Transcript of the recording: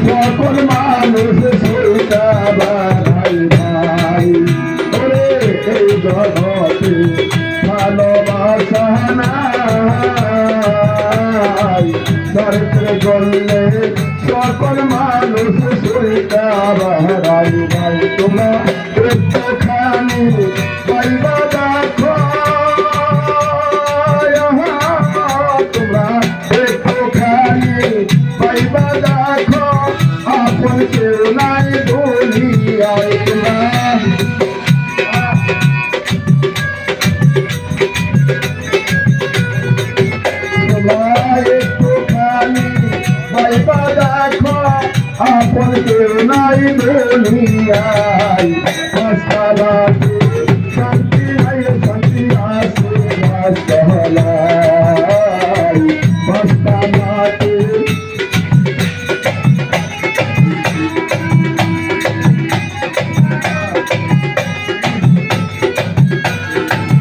সকল মানুষ সইতা বাড়াই ভাই ওরে এই জগতে ভালোবাসা নাই স্বার্থে গলে সকল মানুষ সইতা বাড়াই ভাই তোমরা একটুখানি পাইবা দেখো তোমরা একটুখানি পাইবা দেখো আপন কেউ নাই দুনিয়ায় তোমরা একটুখানি পাইবা দেখো আপন কেউ নাই দুনিয়ায়